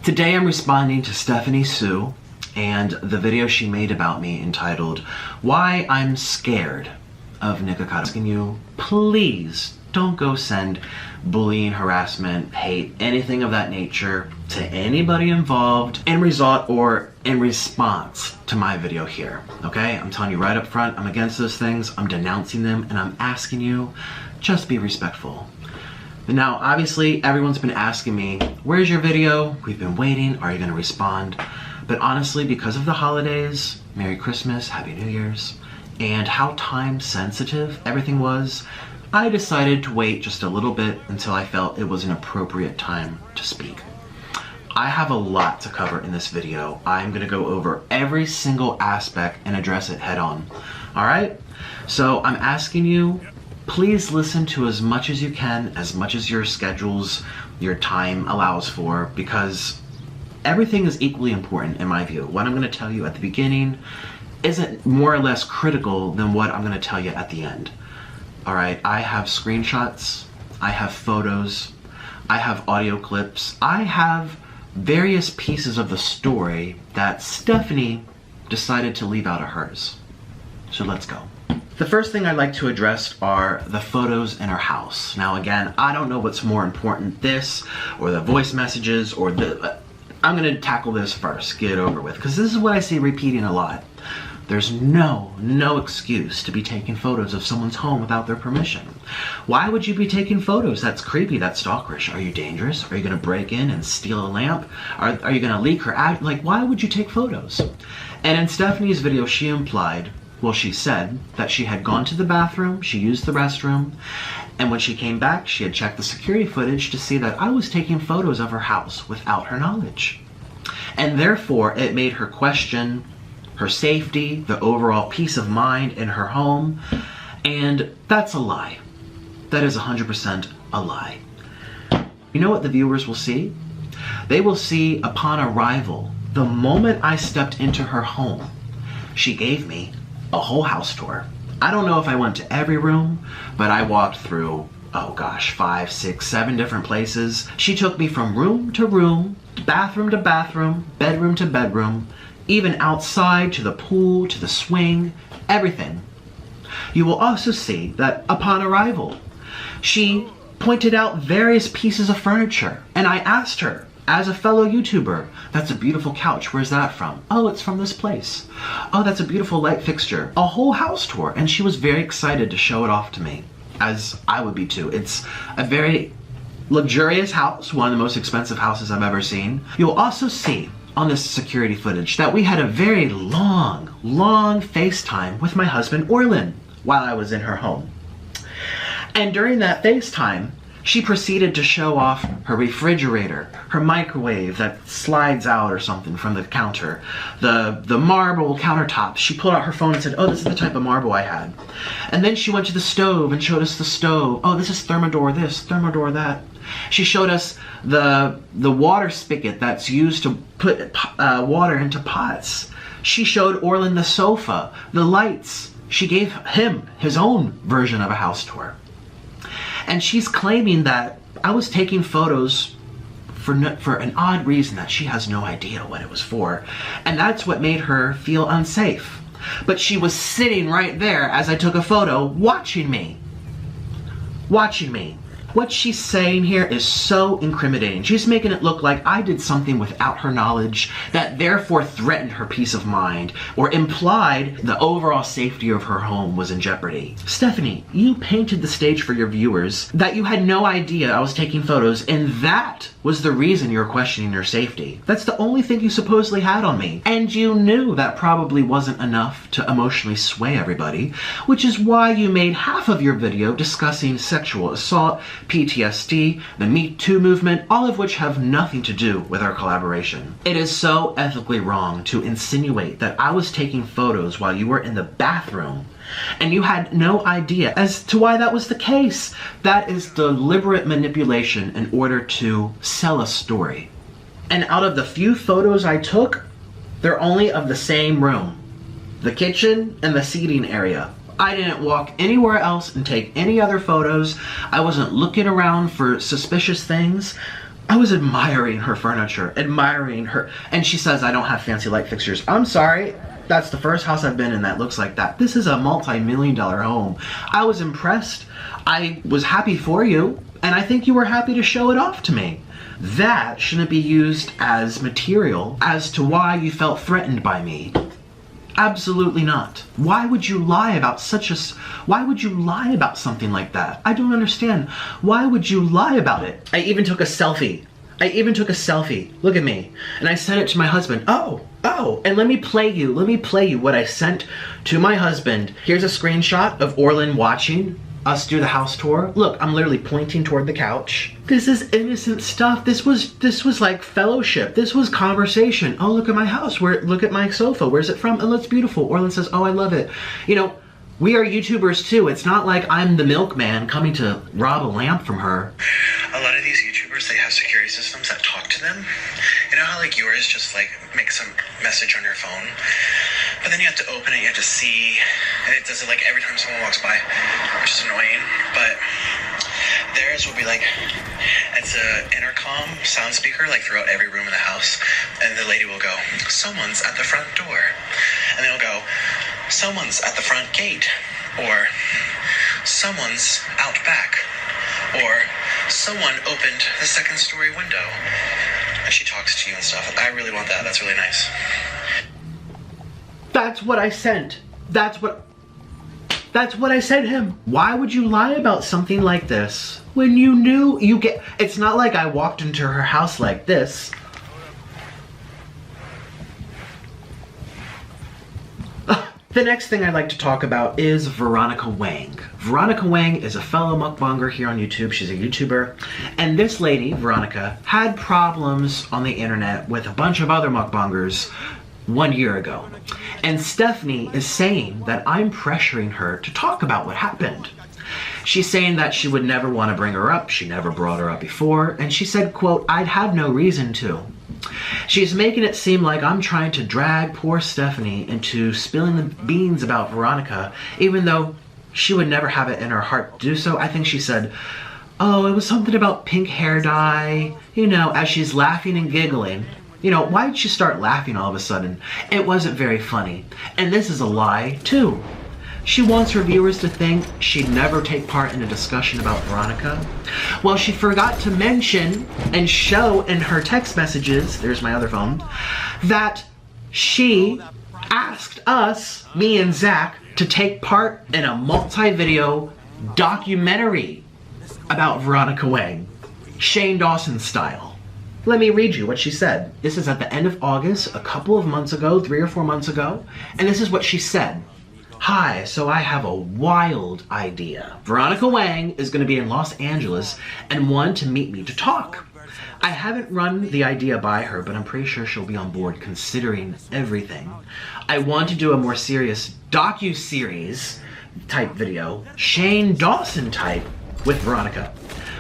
Today I'm responding to Stephanie Sue and the video she made about me entitled, Why I'm Scared of Nikocado. Asking you, please don't go send bullying, harassment, hate, anything of that nature to anybody involved in result or in response to my video here, okay? I'm telling you right up front, I'm against those things, I'm denouncing them, and I'm asking you, just be respectful. Now, obviously, everyone's been asking me, where's your video? We've been waiting, are you gonna respond? But honestly, because of the holidays, Merry Christmas, Happy New Year's, and how time sensitive everything was, I decided to wait just a little bit until I felt it was an appropriate time to speak. I have a lot to cover in this video. I'm gonna go over every single aspect and address it head on. All right? So I'm asking you, please listen to as much as you can, as much as your schedules, your time allows for, because everything is equally important in my view. What I'm gonna tell you at the beginning isn't more or less critical than what I'm gonna tell you at the end. All right, I have screenshots, I have photos, I have audio clips, I have various pieces of the story that Stephanie decided to leave out of hers. So let's go. The first thing I'd like to address are the photos in her house. Now again, I don't know what's more important, this or the voice messages or the... I'm gonna tackle this first, get it over with, because this is what I see repeating a lot. There's no excuse to be taking photos of someone's home without their permission. Why would you be taking photos? That's creepy, that's stalkerish. Are you dangerous? Are you gonna break in and steal a lamp? Are you gonna leak her out? Like, why would you take photos? And in Stephanie's video, she implied, well, she said that she had gone to the bathroom, she used the restroom, and when she came back, she had checked the security footage to see that I was taking photos of her house without her knowledge. And therefore, it made her question her safety, the overall peace of mind in her home, and that's a lie. That is 100% a lie. You know what the viewers will see? They will see upon arrival, the moment I stepped into her home, she gave me a whole house tour. I don't know if I went to every room, but I walked through, oh gosh, 5, 6, 7 different places. She took me from room to room, bathroom to bathroom, bedroom to bedroom, even outside to the pool, to the swing, everything. You will also see that upon arrival, she pointed out various pieces of furniture, and I asked her, as a fellow YouTuber, that's a beautiful couch, where's that from? Oh, it's from this place. Oh, that's a beautiful light fixture. A whole house tour, and she was very excited to show it off to me, as I would be too. It's a very luxurious house, one of the most expensive houses I've ever seen. You'll also see on this security footage that we had a very long FaceTime with my husband, Orlin, while I was in her home. And during that FaceTime, she proceeded to show off her refrigerator, her microwave that slides out or something from the counter, the marble countertops. She pulled out her phone and said, oh, this is the type of marble I had. And then she went to the stove and showed us the stove. Oh, this is Thermador this, Thermador that. She showed us the water spigot that's used to put water into pots. She showed Orlin the sofa, the lights. She gave him his own version of a house tour. And she's claiming that I was taking photos for an odd reason that she has no idea what it was for. And that's what made her feel unsafe. But she was sitting right there as I took a photo, watching me. Watching me. What she's saying here is so incriminating. She's making it look like I did something without her knowledge that therefore threatened her peace of mind or implied the overall safety of her home was in jeopardy. Stephanie, you painted the stage for your viewers that you had no idea I was taking photos, and that was the reason you're questioning your safety. That's the only thing you supposedly had on me. And you knew that probably wasn't enough to emotionally sway everybody, which is why you made half of your video discussing sexual assault, PTSD, the Me Too movement, all of which have nothing to do with our collaboration. It is so ethically wrong to insinuate that I was taking photos while you were in the bathroom and you had no idea as to why that was the case. That is deliberate manipulation in order to sell a story. And out of the few photos I took, they're only of the same room, the kitchen and the seating area. I didn't walk anywhere else and take any other photos. I wasn't looking around for suspicious things. I was admiring her furniture, admiring her, and she says I don't have fancy light fixtures. I'm sorry, that's the first house I've been in that looks like that. This is a multi-million-dollar home. I was impressed. I was happy for you, and I think you were happy to show it off to me. That shouldn't be used as material as to why you felt threatened by me. Absolutely not. Why would you lie about why would you lie about something like that? I don't understand. Why would you lie about it? I even took a selfie. Look at me. And I sent it to my husband. Oh, and let me play you what I sent to my husband. Here's a screenshot of Orlin watching us do the house tour. Look, I'm literally pointing toward the couch. This is innocent stuff. This was like fellowship. This was conversation. Oh, look at my house. Look at my sofa. Where's it from? Oh, it's beautiful. Orlin says, oh, I love it. You know, we are YouTubers too. It's not like I'm the milkman coming to rob a lamp from her. A lot of these YouTubers, they have security systems that talk to them. You know how like yours just like makes some message on your phone? But then you have to open it, you have to see, and it does it like every time someone walks by, which is annoying. But theirs will be like, it's a intercom sound speaker like throughout every room in the house, and the lady will go, someone's at the front door, and they'll go, someone's at the front gate, or someone's out back, or someone opened the second story window, and she talks to you and stuff. I really want that. That's really nice. That's what I sent. That's what I sent him. Why would you lie about something like this when you knew it's not like I walked into her house like this. The next thing I'd like to talk about is Veronica Wang. Veronica Wang is a fellow mukbanger here on YouTube. She's a YouTuber. And this lady, Veronica, had problems on the internet with a bunch of other mukbangers 1 year ago. And Stephanie is saying that I'm pressuring her to talk about what happened. She's saying that she would never want to bring her up. She never brought her up before. And she said, quote, I'd have no reason to. She's making it seem like I'm trying to drag poor Stephanie into spilling the beans about Veronica, even though she would never have it in her heart to do so. I think she said, oh, it was something about pink hair dye, you know, as she's laughing and giggling. You know, why did she start laughing all of a sudden? It wasn't very funny. And this is a lie, too. She wants her viewers to think she'd never take part in a discussion about Veronica. Well, she forgot to mention and show in her text messages, there's my other phone, that she asked us, me and Zach, to take part in a multi-video documentary about Veronica Wang, Shane Dawson style. Let me read you what she said. This is at the end of August, a couple of months ago, 3 or 4 months ago, and this is what she said. Hi, so I have a wild idea. Veronica Wang is going to be in Los Angeles and wanted to meet me to talk. I haven't run the idea by her, but I'm pretty sure she'll be on board considering everything. I want to do a more serious docu-series type video, Shane Dawson type, with Veronica,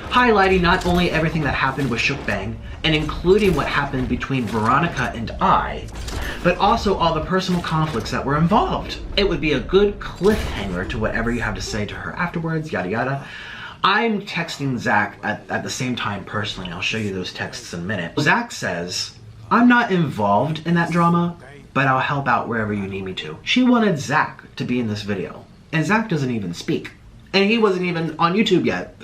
highlighting not only everything that happened with Shukbang and including what happened between Veronica and I, but also all the personal conflicts that were involved. It would be a good cliffhanger to whatever you have to say to her afterwards, yada yada. I'm texting Zach at the same time personally. I'll show you those texts in a minute. Zach says, I'm not involved in that drama, but I'll help out wherever you need me to. She wanted Zach to be in this video, and Zach doesn't even speak. And he wasn't even on YouTube yet.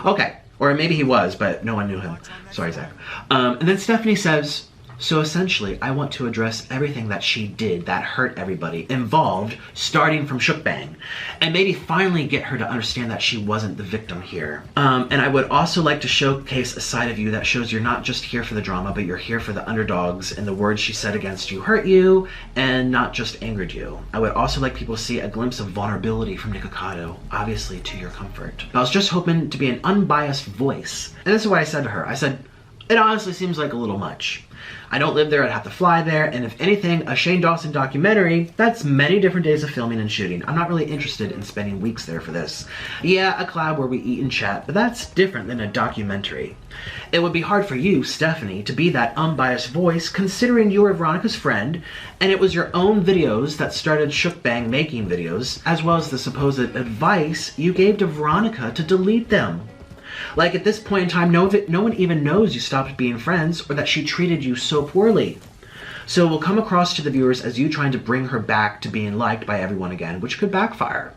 Okay, or maybe he was, but no one knew him. Sorry, Zach. And then Stephanie says, so essentially, I want to address everything that she did that hurt everybody involved, starting from Shukbang, and maybe finally get her to understand that she wasn't the victim here. And I would also like to showcase a side of you that shows you're not just here for the drama, but you're here for the underdogs, and the words she said against you hurt you, and not just angered you. I would also like people to see a glimpse of vulnerability from Nikocado, obviously to your comfort. But I was just hoping to be an unbiased voice. And this is what I said to her. I said, it honestly seems like a little much. I don't live there, I'd have to fly there, and if anything, a Shane Dawson documentary, that's many different days of filming and shooting. I'm not really interested in spending weeks there for this. Yeah, a collab where we eat and chat, but that's different than a documentary. It would be hard for you, Stephanie, to be that unbiased voice, considering you were Veronica's friend, and it was your own videos that started Shukbang making videos, as well as the supposed advice you gave to Veronica to delete them. Like, at this point in time, no one even knows you stopped being friends or that she treated you so poorly. So it will come across to the viewers as you trying to bring her back to being liked by everyone again, which could backfire.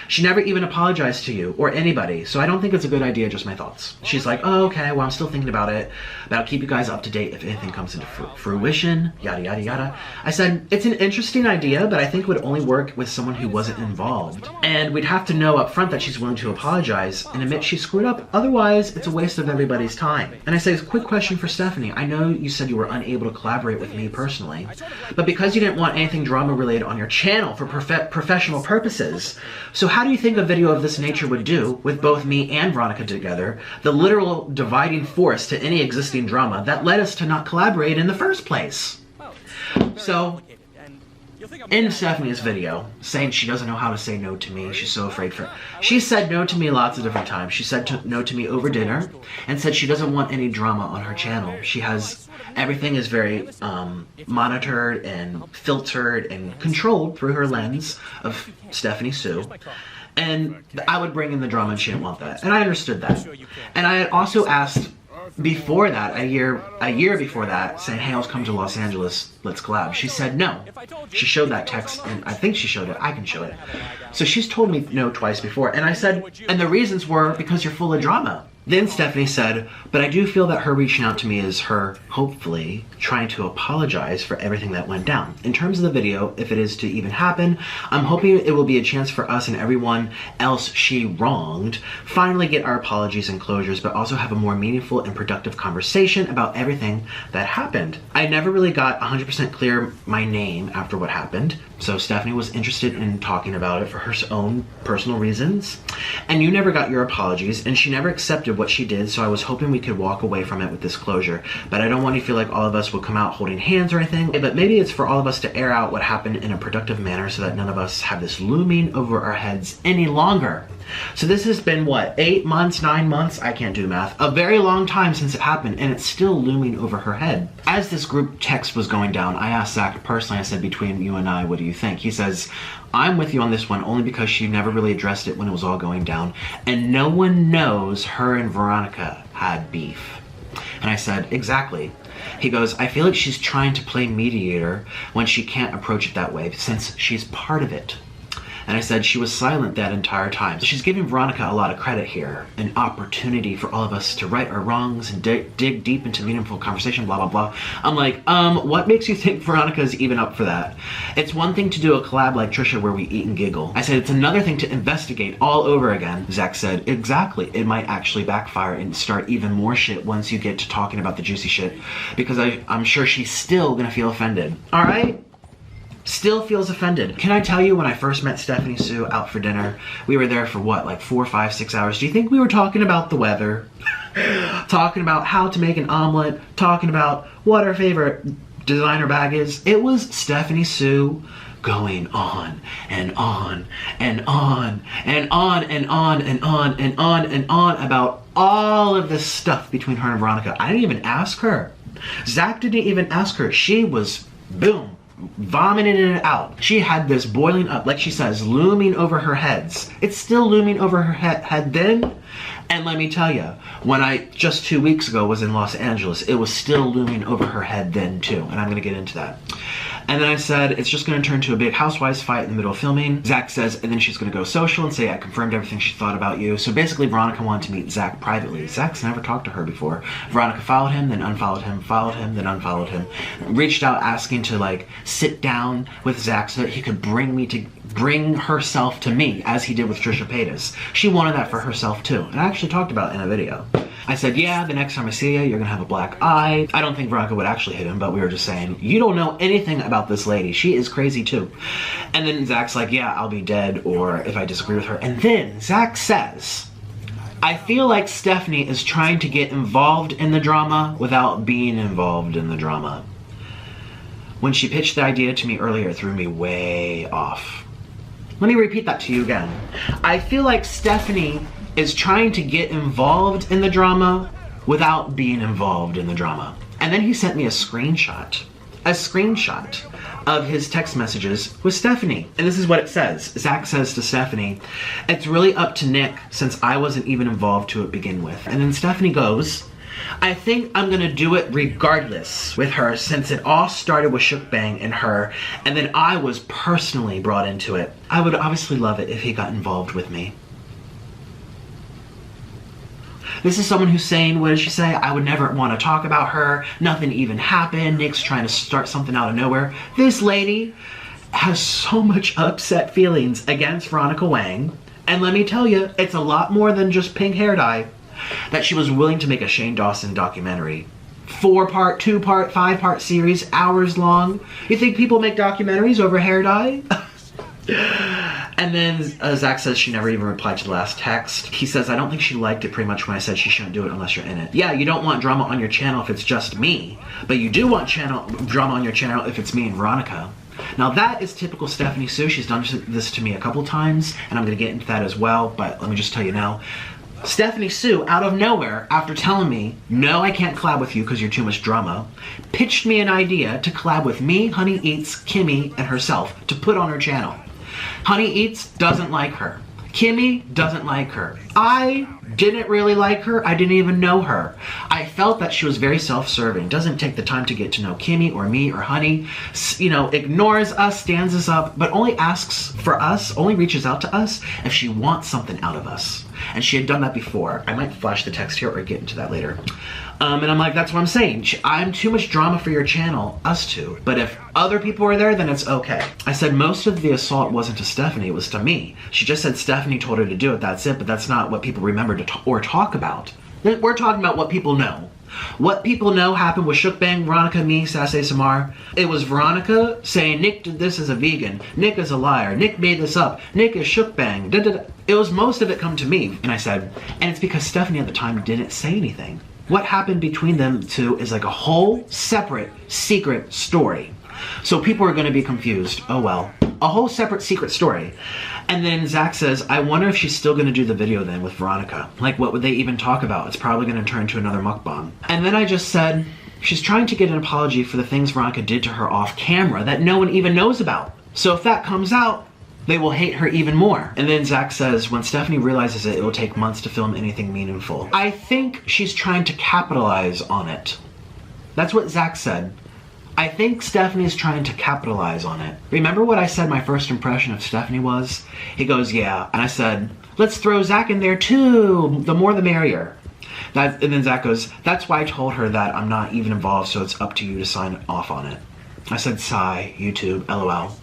She never even apologized to you or anybody, so I don't think it's a good idea, just my thoughts. She's like, oh, okay, well, I'm still thinking about it, but I'll keep you guys up to date if anything comes into fruition, yada, yada, yada. I said, it's an interesting idea, but I think it would only work with someone who wasn't involved. And we'd have to know up front that she's willing to apologize and admit she screwed up. Otherwise, it's a waste of everybody's time. And I say, quick question for Stephanie. I know you said you were unable to collaborate with me personally, but because you didn't want anything drama related on your channel for professional purposes, so how do you think a video of this nature would do with both me and Veronica together, the literal dividing force to any existing drama that led us to not collaborate in the first place? So, in Stephanie's video, saying she doesn't know how to say no to me, she's so afraid for... She said no to me lots of different times. She said no to me over dinner, and said she doesn't want any drama on her channel. She has... Everything is very monitored and filtered and controlled through her lens of Stephanie Sue. And I would bring in the drama and she didn't want that. And I understood that. And I had also asked before that, a year before that, saying, hey, let's come to Los Angeles, let's collab. She said no. She showed that text, and I think she showed it. I can show it. So she's told me no twice before. And I said, and the reasons were because you're full of drama. Then Stephanie said, but I do feel that her reaching out to me is her, hopefully, trying to apologize for everything that went down. In terms of the video, if it is to even happen, I'm hoping it will be a chance for us and everyone else she wronged finally get our apologies and closures, but also have a more meaningful and productive conversation about everything that happened. I never really got 100% clear my name after what happened, so Stephanie was interested in talking about it for her own personal reasons, and you never got your apologies, and she never accepted what she did, so I was hoping we could walk away from it with this closure. But I don't want you to feel like all of us will come out holding hands or anything, but maybe it's for all of us to air out what happened in a productive manner so that none of us have this looming over our heads any longer. So this has been, what, 8 months, 9 months? I can't do math. A very long time since it happened, and it's still looming over her head. As this group text was going down, I asked Zach personally, I said, between you and I, what do you think? He says, I'm with you on this one only because she never really addressed it when it was all going down, and no one knows her and Veronica had beef. And I said, exactly. He goes, I feel like she's trying to play mediator when she can't approach it that way since she's part of it. And I said, she was silent that entire time. So she's giving Veronica a lot of credit here, an opportunity for all of us to right our wrongs and dig deep into meaningful conversation, blah, blah, blah. I'm like, what makes you think Veronica's even up for that? It's one thing to do a collab like Trisha where we eat and giggle. I said, it's another thing to investigate all over again. Zach said, exactly. It might actually backfire and start even more shit once you get to talking about the juicy shit, because I'm sure she's still gonna feel offended. All right? Still feels offended. Can I tell you, when I first met Stephanie Sue out for dinner, we were there for what, like 4, 5, 6 hours? Do you think we were talking about the weather? Talking about how to make an omelet? Talking about what our favorite designer bag is? It was Stephanie Sue going on and on and on and on and on and on and on and on about all of this stuff between her and Veronica. I didn't even ask her. Zach didn't even ask her. She was, boom, vomiting it out. She had this boiling up, like she says, looming over her heads. It's still looming over her head then. And let me tell you, when I just 2 weeks ago was in Los Angeles, it was still looming over her head then too. And I'm gonna get into that. And then I said, it's just gonna turn to a big housewives fight in the middle of filming. Zach says, and then she's gonna go social and say, I confirmed everything she thought about you. So basically, Veronica wanted to meet Zach privately. Zach's never talked to her before. Veronica followed him, then unfollowed him, followed him, then unfollowed him. Reached out asking to like sit down with Zach so that he could bring herself to me, as he did with Trisha Paytas. She wanted that for herself too. And I actually talked about it in a video. I said, yeah, the next time I see you, you're gonna have a black eye. I don't think Veronica would actually hit him, but we were just saying, you don't know anything about this lady. She is crazy too. And then Zach's like, yeah, I'll be dead, or if I disagree with her. And then Zach says, I feel like Stephanie is trying to get involved in the drama without being involved in the drama. When she pitched the idea to me earlier, it threw me way off. Let me repeat that to you again. I feel like Stephanie is trying to get involved in the drama without being involved in the drama. And then he sent me a screenshot a screenshot of his text messages with Stephanie. And this is what it says. Zach says to Stephanie, "It's really up to Nick since I wasn't even involved to begin with." And then Stephanie goes, "I think I'm gonna do it regardless with her since it all started with Shook Bang and her, and then I was personally brought into it. I would obviously love it if he got involved with me." This is someone who's saying, what did she say? "I would never want to talk about her. Nothing even happened. Nick's trying to start something out of nowhere." This lady has so much upset feelings against Veronica Wang. And let me tell you, it's a lot more than just pink hair dye. That she was willing to make a Shane Dawson documentary. 4-part, 2-part, 5-part series, hours long. You think people make documentaries over hair dye? And then Zach says she never even replied to the last text. He says, "I don't think she liked it pretty much when I said she shouldn't do it unless you're in it." Yeah, you don't want drama on your channel if it's just me. But you do want drama on your channel if it's me and Veronica. Now that is typical Stephanie Sue. She's done this to me a couple times, and I'm going to get into that as well. But let me just tell you now. Stephanie Sue, out of nowhere, after telling me, "No, I can't collab with you because you're too much drama," pitched me an idea to collab with me, Honey Eats, Kimmy, and herself to put on her channel. Honey Eats doesn't like her. Kimmy doesn't like her. I didn't really like her. I didn't even know her. I felt that she was very self-serving. Doesn't take the time to get to know Kimmy or me or Honey. You know, ignores us, stands us up, but only asks for us, only reaches out to us if she wants something out of us. And she had done that before. I might flash the text here or get into that later. And I'm like, that's what I'm saying. I'm too much drama for your channel, us two. But if other people are there, then it's okay. I said most of the assault wasn't to Stephanie, it was to me. She just said Stephanie told her to do it, that's it. But that's not what people remember to or talk about. We're talking about what people know. What people know happened with Shook Bang, Veronica, me, Sassy Samar. It was Veronica saying Nick did this as a vegan. Nick is a liar. Nick made this up. Nick is Shook Bang. Da, da, da. It was most of it come to me. And I said, and it's because Stephanie at the time didn't say anything. What happened between them two is like a whole separate secret story. So people are going to be confused. Oh well. A whole separate secret story. And then Zach says, "I wonder if she's still going to do the video then with Veronica. Like, what would they even talk about? It's probably going to turn into another mukbang." And then I just said, she's trying to get an apology for the things Veronica did to her off camera that no one even knows about. So if that comes out, they will hate her even more. And then Zach says, "When Stephanie realizes it, it will take months to film anything meaningful." I think she's trying to capitalize on it. That's what Zach said. I think Stephanie's trying to capitalize on it. Remember what I said my first impression of Stephanie was? He goes, "Yeah." And I said, "Let's throw Zach in there too. The more the merrier." And then Zach goes, "That's why I told her that I'm not even involved, so it's up to you to sign off on it." I said, "Sigh, YouTube, LOL."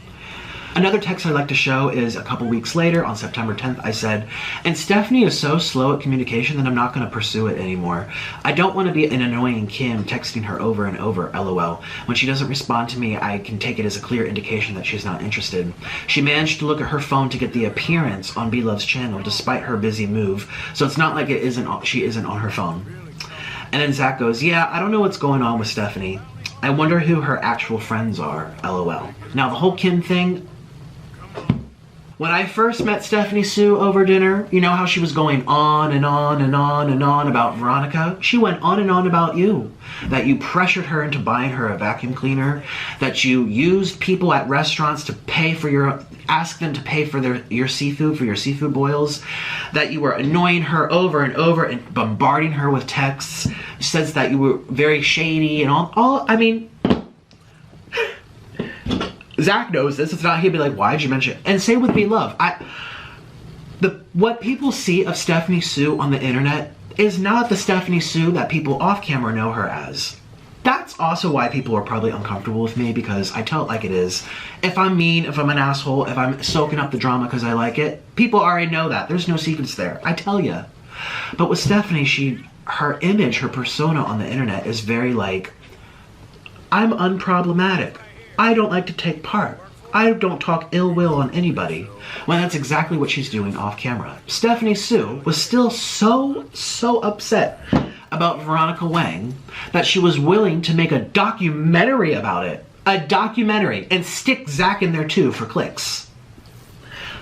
Another text I'd like to show is a couple weeks later, on September 10th, I said, "And Stephanie is so slow at communication that I'm not going to pursue it anymore. I don't want to be an annoying Kim texting her over and over, LOL. When she doesn't respond to me, I can take it as a clear indication that she's not interested. She managed to look at her phone to get the appearance on B-Love's channel despite her busy move, so it's not like she isn't on her phone." And then Zach goes, "Yeah, I don't know what's going on with Stephanie. I wonder who her actual friends are, LOL." Now, the whole Kim thing, when I first met Stephanie Sue over dinner, you know how she was going on and on and on and on about Veronica? She went on and on about you. That you pressured her into buying her a vacuum cleaner. That you used people at restaurants to pay for ask them to pay for your seafood boils. That you were annoying her over and over and bombarding her with texts. She says that you were very shady and all I mean, Zach knows this. It's not he'd be like, "Why'd you mention it?" And same with B-Love. What people see of Stephanie Sue on the internet is not the Stephanie Sue that people off camera know her as. That's also why people are probably uncomfortable with me, because I tell it like it is. If I'm mean, if I'm an asshole, if I'm soaking up the drama because I like it, people already know that. There's no secrets there. I tell ya. But with Stephanie, her image, her persona on the internet is very like, I'm unproblematic. I don't like to take part. I don't talk ill will on anybody. When that's exactly what she's doing off camera. Stephanie Sue was still so upset about Veronica Wang that she was willing to make a documentary about it. A documentary. And stick Zach in there too for clicks.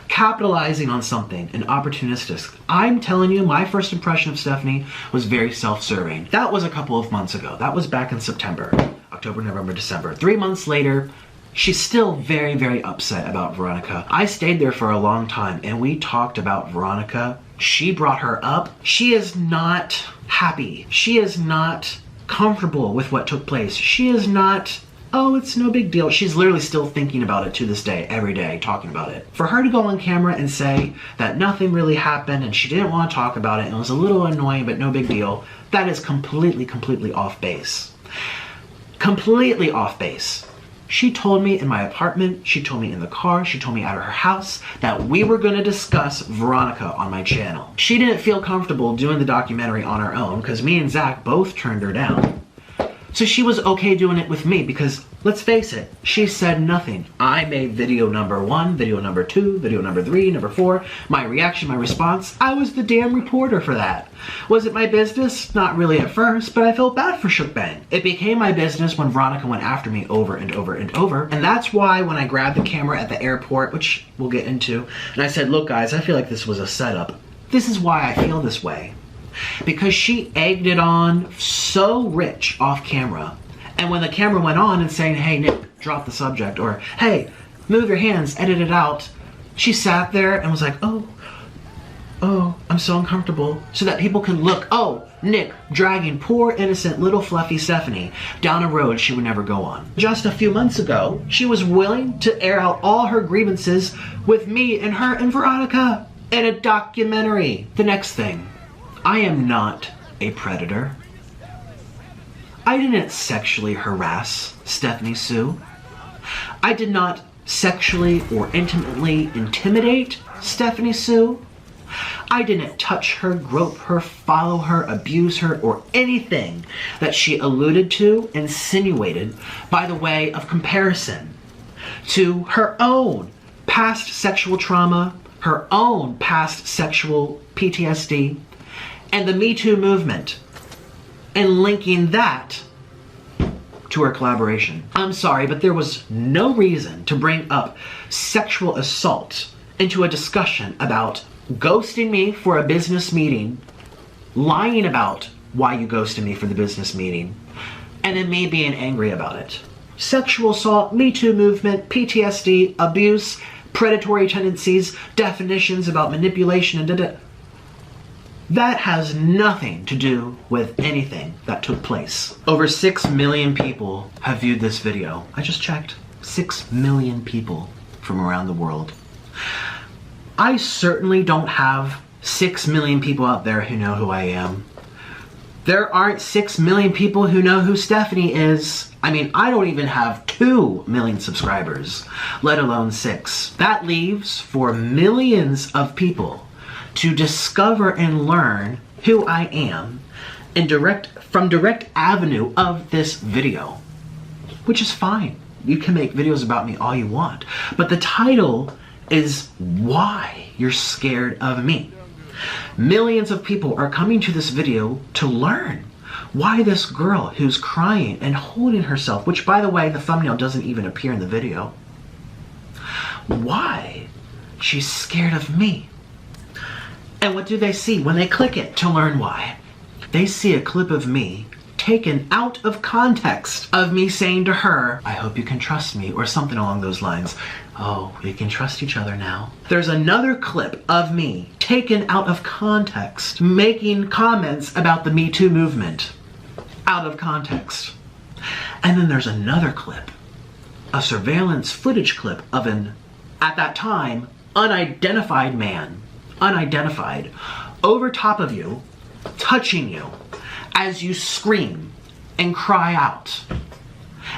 Capitalizing on something and opportunistic. I'm telling you, my first impression of Stephanie was very self-serving. That was a couple of months ago. That was back in September. October, November, December. 3 months later, she's still very, very upset about Veronica. I stayed there for a long time and we talked about Veronica. She brought her up. She is not happy. She is not comfortable with what took place. She is not, oh, it's no big deal. She's literally still thinking about it to this day, every day, talking about it. For her to go on camera and say that nothing really happened and she didn't want to talk about it and it was a little annoying but no big deal, that is completely off base. Completely off base. She told me in my apartment, she told me in the car, she told me at her house that we were going to discuss Veronica on my channel. She didn't feel comfortable doing the documentary on her own because me and Zach both turned her down. So she was okay doing it with me because, let's face it, she said nothing. I made video number 1, video number 2, video number 3, number 4, my reaction, my response. I was the damn reporter for that. Was it my business? Not really at first, but I felt bad for Shook Bang. It became my business when Veronica went after me over and over and over. And that's why when I grabbed the camera at the airport, which we'll get into, and I said, look guys, I feel like this was a setup. This is why I feel this way. Because she egged it on so rich off camera. And when the camera went on and saying, hey Nick, drop the subject, or hey, move your hands, edit it out, she sat there and was like, oh, I'm so uncomfortable. So that people can look, oh, Nick dragging poor innocent little fluffy Stephanie down a road she would never go on. Just a few months ago, she was willing to air out all her grievances with me and her and Veronica in a documentary. The next thing. I am not a predator. I didn't sexually harass Stephanie Sue. I did not sexually or intimately intimidate Stephanie Sue. I didn't touch her, grope her, follow her, abuse her, or anything that she alluded to, insinuated by the way of comparison to her own past sexual trauma, her own past sexual PTSD, and the Me Too movement, and linking that to her collaboration. I'm sorry, but there was no reason to bring up sexual assault into a discussion about ghosting me for a business meeting, lying about why you ghosted me for the business meeting, and then me being angry about it. Sexual assault, Me Too movement, PTSD, abuse, predatory tendencies, definitions about manipulation, and that has nothing to do with anything that took place. Over 6 million people have viewed this video. I just checked. 6 million people from around the world. I certainly don't have 6 million people out there who know who I am. There aren't 6 million people who know who Stephanie is. I mean, I don't even have 2 million subscribers, let alone 6. That leaves for millions of people to discover and learn who I am from direct avenue of this video, which is fine. You can make videos about me all you want, but the title is why you're scared of me. Millions of people are coming to this video to learn why this girl who's crying and holding herself, which by the way, the thumbnail doesn't even appear in the video, why she's scared of me. And what do they see when they click it to learn why? They see a clip of me taken out of context of me saying to her, I hope you can trust me, or something along those lines. Oh, we can trust each other now. There's another clip of me taken out of context, making comments about the Me Too movement. Out of context. And then there's another clip, a surveillance footage clip of an, at that time, unidentified man. Unidentified, over top of you, touching you as you scream and cry out.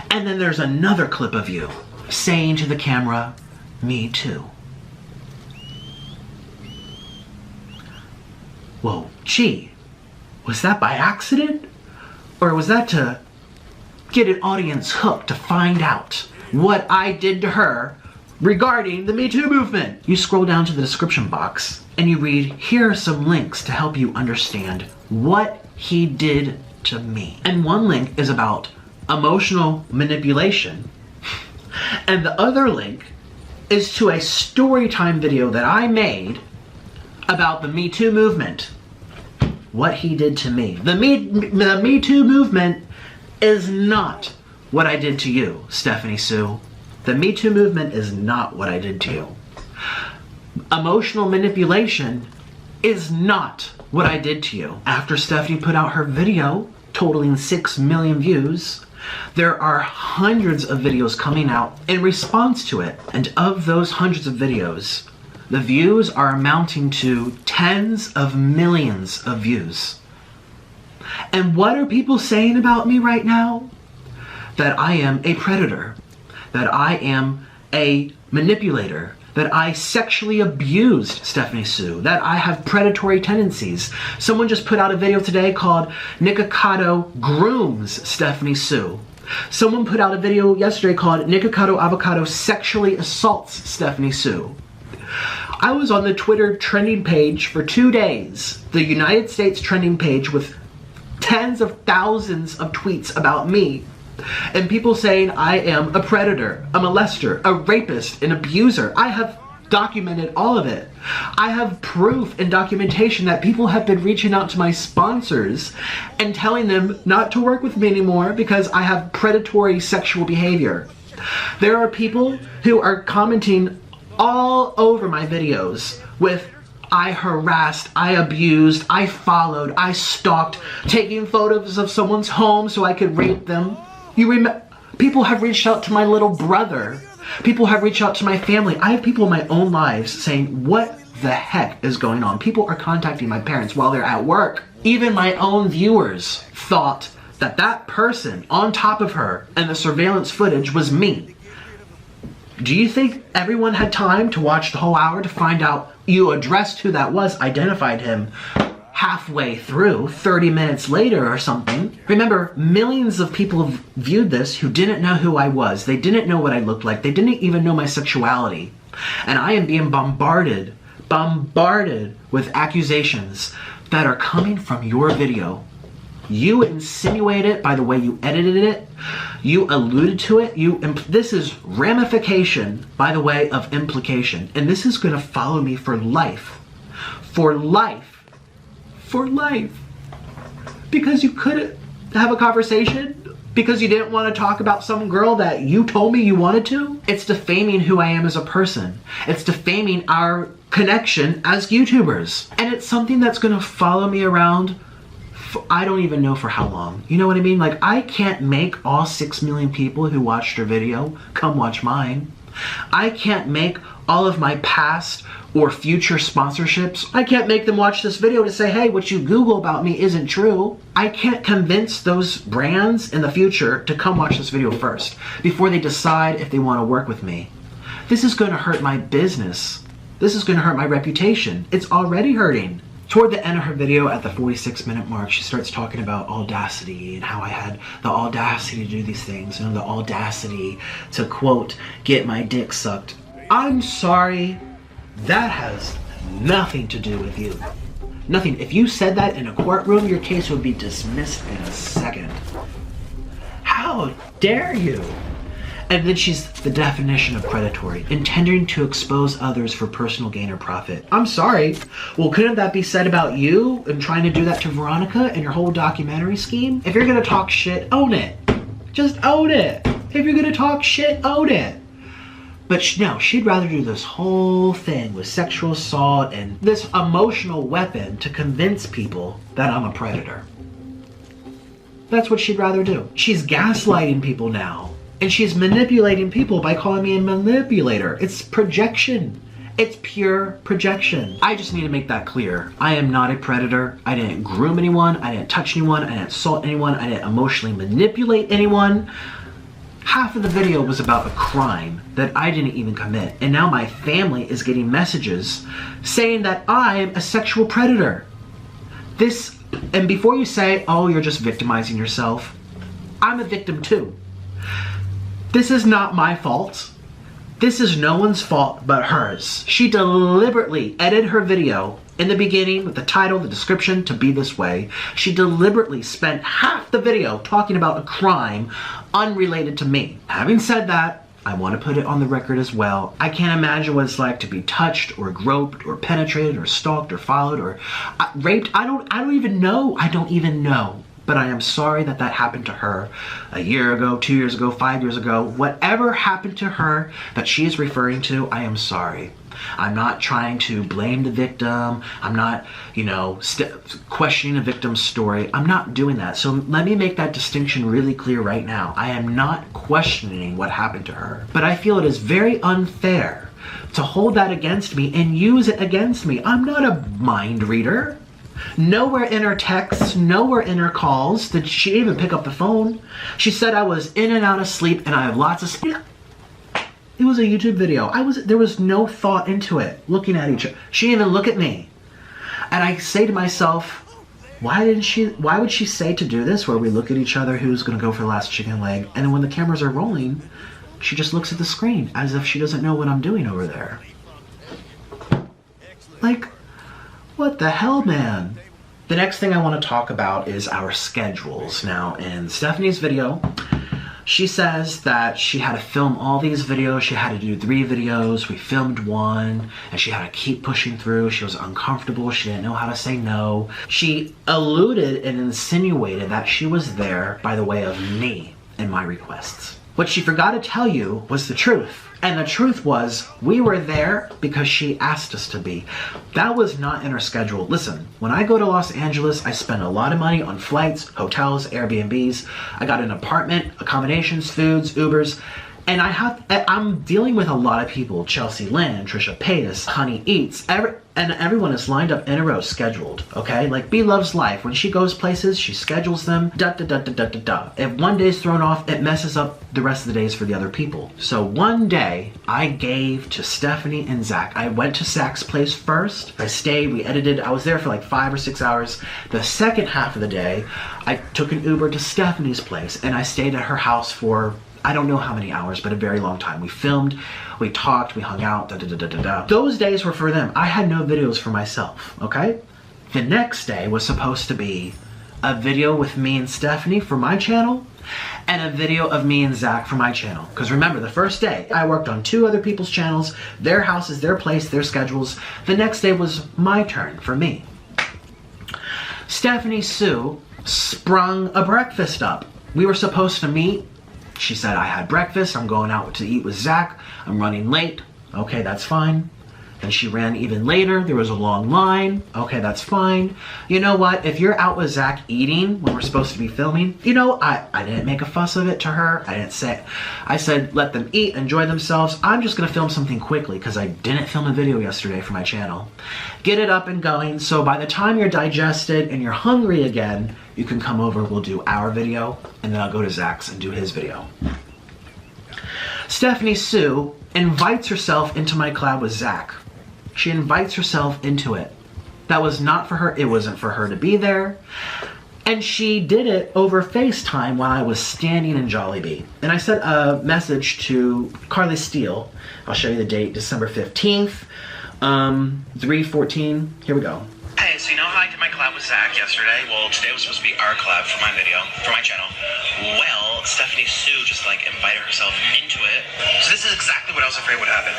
And then there's another clip of you saying to the camera, me too. Whoa, gee, was that by accident? Or was that to get an audience hooked to find out what I did to her regarding the Me Too movement? You scroll down to the description box and you read, here are some links to help you understand what he did to me. And one link is about emotional manipulation. And the other link is to a story time video that I made about the Me Too movement. What he did to me. The Me Too movement is not what I did to you, Stephanie Sue. The Me Too movement is not what I did to you. Emotional manipulation is not what I did to you. After Stephanie put out her video, totaling 6 million views, there are hundreds of videos coming out in response to it. And of those hundreds of videos, the views are amounting to tens of millions of views. And what are people saying about me right now? That I am a predator, that I am a manipulator, that I sexually abused Stephanie Sue, that I have predatory tendencies. Someone just put out a video today called Nikocado Grooms Stephanie Sue. Someone put out a video yesterday called Nikocado Avocado Sexually Assaults Stephanie Sue. I was on the Twitter trending page for 2 days, the United States trending page, with tens of thousands of tweets about me. And people saying I am a predator, a molester, a rapist, an abuser. I have documented all of it. I have proof and documentation that people have been reaching out to my sponsors and telling them not to work with me anymore because I have predatory sexual behavior. There are people who are commenting all over my videos with I harassed, I abused, I followed, I stalked, taking photos of someone's home so I could rape them. People have reached out to my little brother. People have reached out to my family. I have people in my own lives saying, what the heck is going on? People are contacting my parents while they're at work. Even my own viewers thought that that person on top of her and the surveillance footage was me. Do you think everyone had time to watch the whole hour to find out you addressed who that was, identified him halfway through, 30 minutes later or something? Remember, millions of people have viewed this who didn't know who I was. They didn't know what I looked like. They didn't even know my sexuality. And I am being bombarded with accusations that are coming from your video. You insinuated it by the way you edited it. You alluded to it. This is ramification by the way of implication. And this is going to follow me for life. For life. For life. Because you couldn't have a conversation? Because you didn't want to talk about some girl that you told me you wanted to? It's defaming who I am as a person. It's defaming our connection as YouTubers. And it's something that's going to follow me around I don't even know for how long. You know what I mean? Like, I can't make all 6 million people who watched her video come watch mine. I can't make all of my past or future sponsorships, I can't make them watch this video to say, hey, what you Google about me isn't true. I can't convince those brands in the future to come watch this video first before they decide if they want to work with me. This is going to hurt my business. This is going to hurt my reputation. It's already hurting. Toward the end of her video, at the 46-minute mark, she starts talking about audacity and how I had the audacity to do these things and the audacity to, quote, get my dick sucked. I'm sorry, that has nothing to do with you. Nothing. If you said that in a courtroom, your case would be dismissed in a second. How dare you? And then she's the definition of predatory, intending to expose others for personal gain or profit. I'm sorry. Well, couldn't that be said about you and trying to do that to Veronica and your whole documentary scheme? If you're gonna talk shit, own it. Just own it. If you're gonna talk shit, own it. But no, she'd rather do this whole thing with sexual assault and this emotional weapon to convince people that I'm a predator. That's what she'd rather do. She's gaslighting people now. And she's manipulating people by calling me a manipulator. It's projection. It's pure projection. I just need to make that clear. I am not a predator. I didn't groom anyone. I didn't touch anyone. I didn't assault anyone. I didn't emotionally manipulate anyone. Half of the video was about a crime that I didn't even commit. And now my family is getting messages saying that I'm a sexual predator. And before you say, oh, you're just victimizing yourself, I'm a victim too. This is not my fault. This is no one's fault but hers. She deliberately edited her video in the beginning with the title, the description to be this way. She deliberately spent half the video talking about a crime unrelated to me. Having said that, I want to put it on the record as well. I can't imagine what it's like to be touched or groped or penetrated or stalked or followed or raped. I don't even know. but I am sorry that that happened to her a year ago, 2 years ago, 5 years ago. Whatever happened to her that she is referring to, I am sorry. I'm not trying to blame the victim. I'm not, you know, questioning a victim's story. I'm not doing that. So let me make that distinction really clear right now. I am not questioning what happened to her, but I feel it is very unfair to hold that against me and use it against me. I'm not a mind reader. Nowhere in her texts, nowhere in her calls did she even pick up the phone. She said I was in and out of sleep and I have lots of sleep. It was a YouTube video. There was no thought into it. Looking at each other. She didn't even look at me. And I say to myself, why would she say to do this where we look at each other, who's gonna go for the last chicken leg, and then when the cameras are rolling, she just looks at the screen as if she doesn't know what I'm doing over there. Like, what the hell, man? The next thing I want to talk about is our schedules. Now, in Stephanie's video, she says that she had to film all these videos. She had to do 3 videos. We filmed 1, and she had to keep pushing through. She was uncomfortable. She didn't know how to say no. She alluded and insinuated that she was there by the way of me and my requests. What she forgot to tell you was the truth. And the truth was, we were there because she asked us to be. That was not in her schedule. Listen, when I go to Los Angeles, I spend a lot of money on flights, hotels, Airbnbs. I got an apartment, accommodations, foods, Ubers. And I'm dealing with a lot of people. Chelsea Lynn, Trisha Paytas, Honey Eats, and everyone is lined up in a row, scheduled, okay? Like B loves life. When she goes places, she schedules them, If one day's thrown off, it messes up the rest of the days for the other people. So one day, I gave to Stephanie and Zach. I went to Zach's place first. I stayed, we edited. I was there for like 5 or 6 hours. The second half of the day, I took an Uber to Stephanie's place, and I stayed at her house for I don't know how many hours, but a very long time. We filmed, we talked, we hung out, Those days were for them. I had no videos for myself, okay? The next day was supposed to be a video with me and Stephanie for my channel, and a video of me and Zach for my channel. Because remember, the first day, I worked on 2 other people's channels, their houses, their place, their schedules. The next day was my turn for me. Stephanie Sue sprung a breakfast up. We were supposed to meet. She said, I had breakfast, I'm going out to eat with Zach, I'm running late. Okay, that's fine. Then she ran even later, there was a long line. Okay, that's fine. You know what, if you're out with Zach eating when we're supposed to be filming, you know, I didn't make a fuss of it to her. I said, let them eat, enjoy themselves. I'm just gonna film something quickly because I didn't film a video yesterday for my channel. Get it up and going, so by the time you're digested and you're hungry again, you can come over, we'll do our video, and then I'll go to Zach's and do his video. Stephanie Sue invites herself into my collab with Zach. She invites herself into it. That was not for her, it wasn't for her to be there. And she did it over FaceTime while I was standing in Jollibee. And I sent a message to Carly Steele. I'll show you the date, December 15th, 3/14, here we go. Hey, so you know how I did my collab with Zach yesterday? Well, today was supposed to be our collab for my video, for my channel. Well, Stephanie Sue just like invited herself into it. So this is exactly what I was afraid would happen.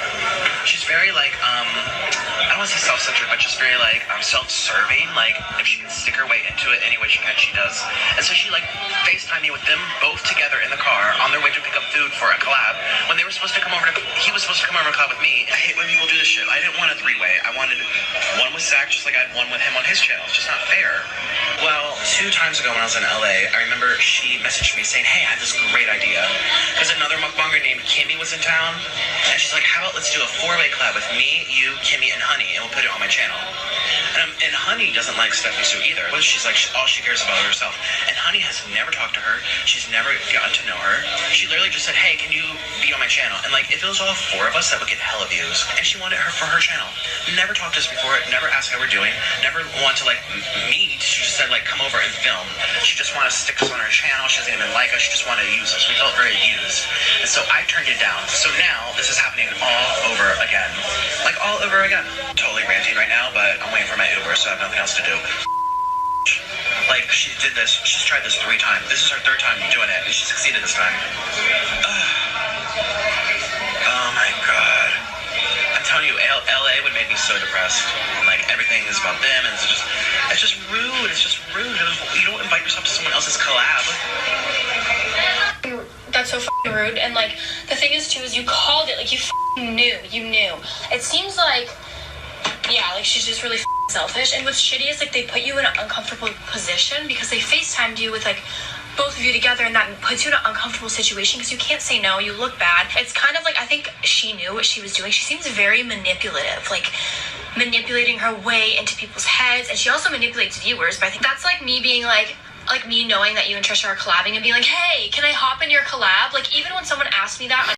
She's very like, I don't want to say self-centered, but just very like self-serving. Like if she can stick her way into it any way she can, she does. And so she like FaceTimed me with them both together in the car on their way to pick up food for a collab when they were supposed to come over to, he was supposed to come over to collab with me. I hate when people do this shit. I didn't want a 3-way. I wanted one with Zach just like I had one with him on his channel. It's just not fair. Well, 2 times ago when I was in LA, I remember she messaged me saying, hey, I have this great idea. Because another mukbanger named Kimmy was in town, and she's like, how about let's do a 4-way collab with me, you, Kimmy, and Honey, and we'll put it on my channel. And Honey doesn't like Stephanie Sue either. She's like, all she cares about is herself. And Honey has never talked to her. She's never gotten to know her. She literally just said, hey, can you be on my channel? And like, if it was all 4 of us, that would get hella views. And she wanted her for her channel. Never talked to us before, never asked how we're doing, never wanted to like meet. She just said like, come over and film. She just wanted to stick us on her channel. She doesn't even like us. She just wanted to use us. We felt very used. And so I turned it down. So now this is happening all over again. Like all over again. Totally ranting right now, but I'm waiting for my Uber, so I have nothing else to do. Like she did this, she's tried this 3 times. This is her 3rd time doing it, and she succeeded this time. Oh my god. I'm telling you, LA would make me so depressed. And like everything is about them, and it's just rude. It's just rude. You don't invite yourself to someone else's collab. That's so fucking rude. And like the thing is too is you called it, like you knew. It seems like, yeah, like she's just really selfish. And what's shitty is like they put you in an uncomfortable position because they FaceTimed you with like both of you together, and that puts you in an uncomfortable situation because you can't say no, you look bad. It's kind of like, I think she knew what she was doing. She seems very manipulative, like manipulating her way into people's heads, and she also manipulates viewers. But I think that's like me being like me knowing that you and Trisha are collabing and being like, hey, can I hop in your collab? Like even when someone asked me that